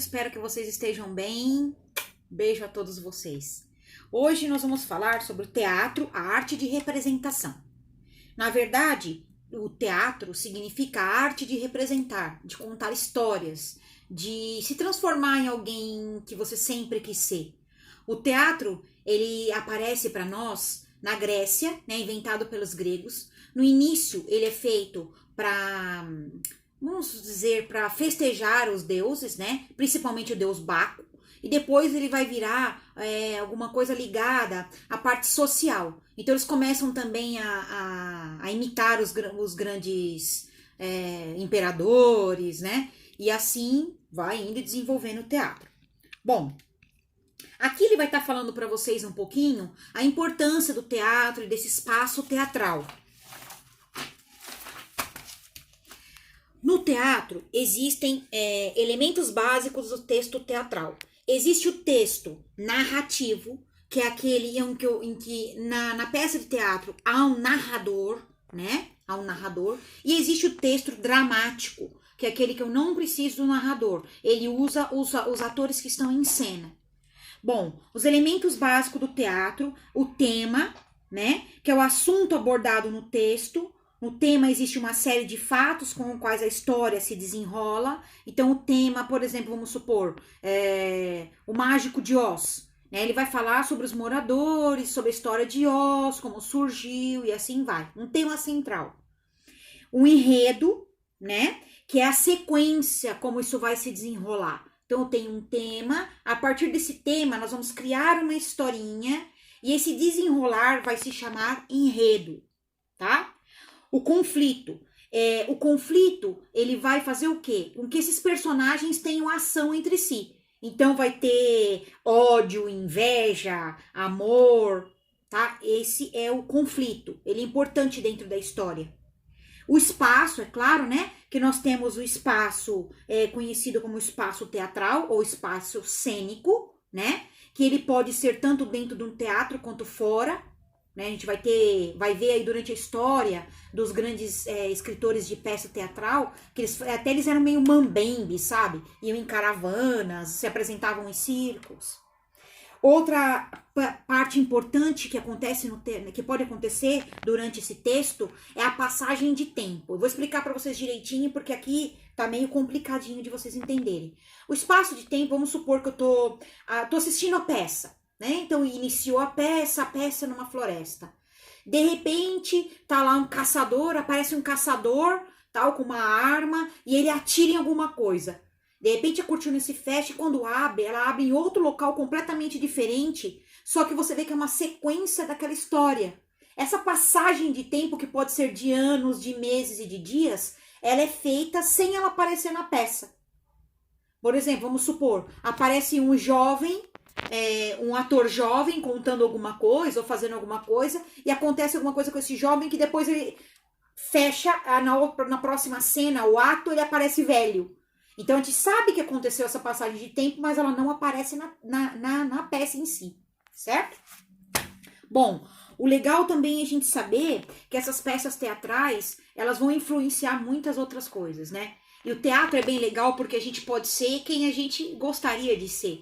espero que vocês estejam bem. Beijo a todos vocês. Hoje nós vamos falar sobre o teatro, a arte de representação. Na verdade, o teatro significa a arte de representar, de contar histórias, de se transformar em alguém que você sempre quis ser. O teatro, ele aparece para nós na Grécia, né, inventado pelos gregos. No início, ele é feito para, vamos dizer, para festejar os deuses, né, principalmente o deus Baco. E depois ele vai virar alguma coisa ligada à parte social. Então eles começam também a imitar os grandes imperadores, né? E assim vai indo desenvolvendo o teatro. Bom, aqui ele vai estar falando para vocês um pouquinho a importância do teatro e desse espaço teatral. No teatro existem elementos básicos do texto teatral. Existe o texto narrativo, que é aquele em que na peça de teatro há um narrador, né? Há um narrador. E existe o texto dramático, que é aquele que eu não preciso do narrador. Ele usa os atores que estão em cena. Bom, os elementos básicos do teatro, o tema, né? Que é o assunto abordado no texto. No tema existe uma série de fatos com os quais a história se desenrola. Então o tema, por exemplo, vamos supor, o Mágico de Oz. Né? Ele vai falar sobre os moradores, sobre a história de Oz, como surgiu e assim vai. Um tema central. Um enredo, né? Que é a sequência, como isso vai se desenrolar. Então eu tenho um tema, a partir desse tema nós vamos criar uma historinha e esse desenrolar vai se chamar enredo, tá? O conflito. O conflito, ele vai fazer o quê? Com que esses personagens tenham ação entre si. Então, vai ter ódio, inveja, amor, tá? Esse é o conflito. Ele é importante dentro da história. O espaço, é claro, né? Que nós temos o espaço conhecido como espaço teatral ou espaço cênico, né? Que ele pode ser tanto dentro de um teatro quanto fora. Né, a gente vai ver aí durante a história dos grandes escritores de peça teatral, que eles eram meio mambembe, sabe? Iam em caravanas, se apresentavam em circos. Outra parte importante que acontece que pode acontecer durante esse texto é a passagem de tempo. Eu vou explicar para vocês direitinho, porque aqui tá meio complicadinho de vocês entenderem. O espaço de tempo, vamos supor que eu tô assistindo a peça. Né? Então iniciou a peça numa floresta. De repente, tá lá um caçador, aparece um caçador, tal, com uma arma, e ele atira em alguma coisa. De repente a cortina se fecha e quando abre, ela abre em outro local completamente diferente, só que você vê que é uma sequência daquela história. Essa passagem de tempo, que pode ser de anos, de meses e de dias, ela é feita sem ela aparecer na peça. Por exemplo, vamos supor, aparece um jovem, um ator jovem contando alguma coisa ou fazendo alguma coisa e acontece alguma coisa com esse jovem que depois ele fecha, na próxima cena, o ato, ele aparece velho. Então a gente sabe que aconteceu essa passagem de tempo, mas ela não aparece na peça em si, certo? Bom, o legal também é a gente saber que essas peças teatrais, elas vão influenciar muitas outras coisas, né? E o teatro é bem legal porque a gente pode ser quem a gente gostaria de ser.